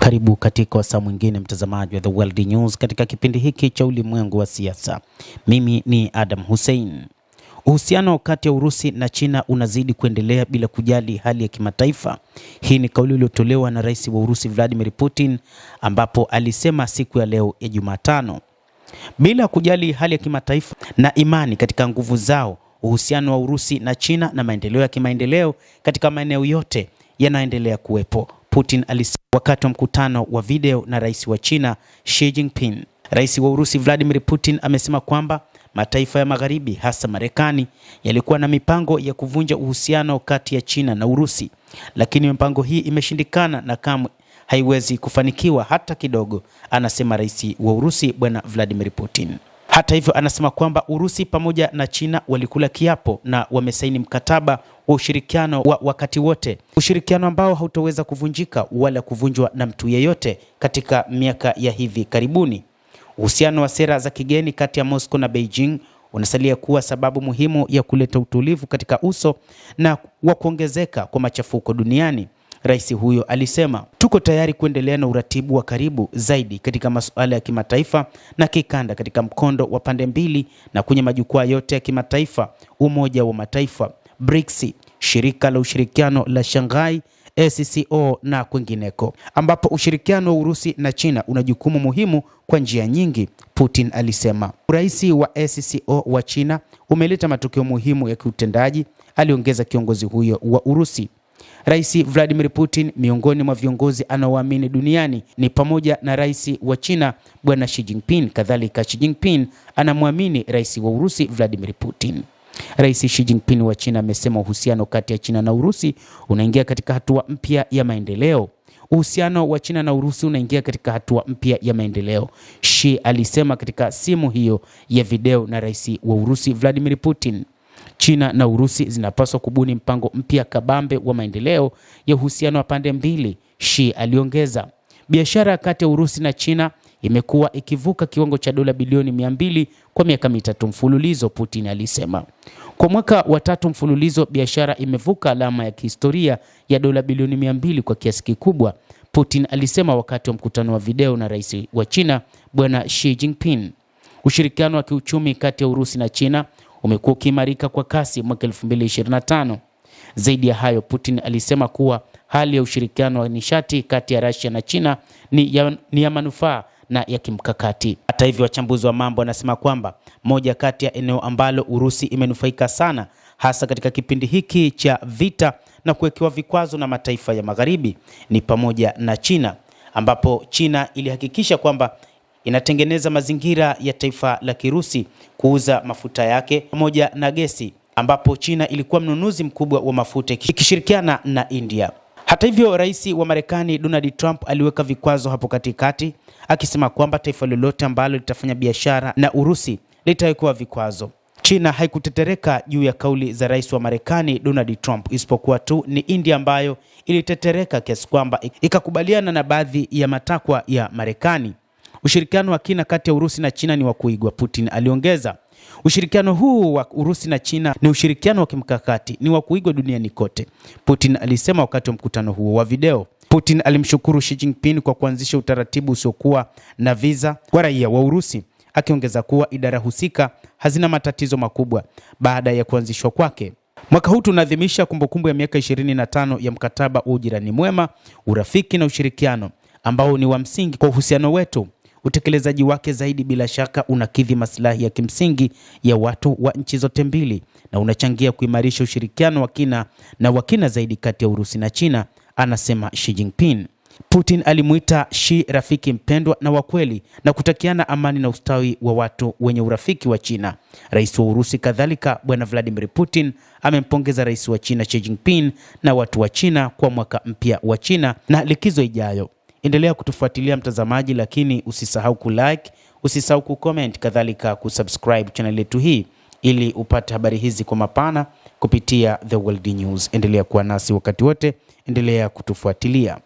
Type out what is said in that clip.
Karibu katika wasaa mwingine mtazamaji wa The World News katika kipindi hiki cha ulimwengu wa siasa. Mimi ni Adam Hussein. Uhusiano kati ya Urusi na China unazidi kuendelea bila kujali hali ya kimataifa. Hii ni kauli iliyotolewa na Rais wa Urusi Vladimir Putin, ambapo alisema siku ya leo ya Jumatano, bila kujali hali ya kimataifa na imani katika nguvu zao, uhusiano wa Urusi na China na maendeleo ya kimaendeleo katika maeneo yote yanaendelea kuwepo, Putin alisema wakati wa mkutano wa video na rais wa China Xi Jinping. Rais wa Urusi Vladimir Putin amesema kwamba mataifa ya magharibi hasa Marekani yalikuwa na mipango ya kuvunja uhusiano kati ya China na Urusi, lakini mipango hii imeshindikana na kamwe haiwezi kufanikiwa hata kidogo, anasema rais wa Urusi Bwana Vladimir Putin. Hata hivyo, anasema kwamba Urusi pamoja na China walikula kiapo na wamesaini mkataba wa ushirikiano wa wakati wote, ushirikiano ambao hautaweza kuvunjika wala kuvunjwa na mtu yeyote katika miaka ya hivi karibuni. Uhusiano wa sera za kigeni kati ya Moscow na Beijing unasalia kuwa sababu muhimu ya kuleta utulivu katika uso na wa kuongezeka kwa machafuko duniani. Rais huyo alisema, tuko tayari kuendelea na uratibu wa karibu zaidi katika masuala ya kimataifa na kikanda katika mkondo wa pande mbili na kwenye majukwaa yote ya kimataifa, Umoja wa Mataifa, BRICS, Shirika la Ushirikiano la Shanghai, SCO na kwingineko, ambapo ushirikiano wa Urusi na China una jukumu muhimu kwa njia nyingi, Putin alisema. Rais wa SCO wa China umeleta matokeo muhimu ya kiutendaji, aliongeza kiongozi huyo wa Urusi. Rais Vladimir Putin miongoni mwa viongozi anaoamini duniani ni pamoja na rais wa China Bwana Xi Jinping. Kadhalika Xi Jinping anamwamini rais wa Urusi Vladimir Putin. Rais Xi Jinping wa China amesema uhusiano kati ya China na Urusi unaingia katika hatua mpya ya maendeleo. Uhusiano wa China na Urusi unaingia katika hatua mpya ya maendeleo, Xi alisema katika simu hiyo ya video na rais wa Urusi Vladimir Putin. China na Urusi zinapaswa kubuni mpango mpya kabambe wa maendeleo ya uhusiano wa pande mbili, Xi aliongeza. Biashara kati ya Urusi na China imekuwa ikivuka kiwango cha dola bilioni 200 kwa miaka mitatu mfululizo, Putin alisema. Kwa mwaka wa tatu mfululizo biashara imevuka alama ya kihistoria ya dola bilioni 200 kwa kiasi kikubwa, Putin alisema wakati wa mkutano wa video na rais wa China Bwana Xi Jinping. Ushirikiano wa kiuchumi kati ya Urusi na China umekuwa ukiimarika kwa kasi mwaka 2025. Zaidi ya hayo, Putin alisema kuwa hali ya ushirikiano wa nishati kati ya Russia na China ni ya manufaa na ya kimkakati. Hata hivyo, wachambuzi wa mambo wanasema kwamba moja kati ya eneo ambalo Urusi imenufaika sana hasa katika kipindi hiki cha vita na kuwekewa vikwazo na mataifa ya magharibi ni pamoja na China, ambapo China ilihakikisha kwamba inatengeneza mazingira ya taifa la Kirusi kuuza mafuta yake pamoja na gesi, ambapo China ilikuwa mnunuzi mkubwa wa mafuta ikishirikiana na India. Hata hivyo, rais wa Marekani Donald Trump aliweka vikwazo hapo katikati, akisema kwamba taifa lolote ambalo litafanya biashara na Urusi litawekwa vikwazo. China haikutetereka juu ya kauli za rais wa Marekani Donald Trump, isipokuwa tu ni India ambayo ilitetereka kiasi kwamba ikakubaliana na baadhi ya matakwa ya Marekani. Ushirikiano wa kina kati ya Urusi na China ni wa kuigwa, Putin aliongeza. Ushirikiano huu wa Urusi na China ni ushirikiano wa kimkakati, ni wa kuigwa duniani kote, Putin alisema wakati wa mkutano huo wa video. Putin alimshukuru Xi Jinping kwa kuanzisha utaratibu usiokuwa na visa kwa raia wa Urusi, akiongeza kuwa idara husika hazina matatizo makubwa baada ya kuanzishwa kwake. Mwaka huu tunaadhimisha kumbukumbu ya miaka 25 ya mkataba wa ujirani mwema, urafiki na ushirikiano ambao ni wa msingi kwa uhusiano wetu. Utekelezaji wake zaidi bila shaka unakidhi maslahi ya kimsingi ya watu wa nchi zote mbili na unachangia kuimarisha ushirikiano wa kina zaidi kati ya Urusi na China, anasema Xi Jinping. Putin alimuita Xi rafiki mpendwa na wa kweli na kutakiana amani na ustawi wa watu wenye urafiki wa China. Rais wa Urusi kadhalika Bwana Vladimir Putin amempongeza rais wa China Xi Jinping na watu wa China kwa mwaka mpya wa China na likizo ijayo. Endelea kutufuatilia mtazamaji, lakini usisahau kulike, usisahau kucomment, kadhalika kusubscribe channel yetu hii ili upate habari hizi kwa mapana kupitia The World News. Endelea kuwa nasi wakati wote, endelea kutufuatilia.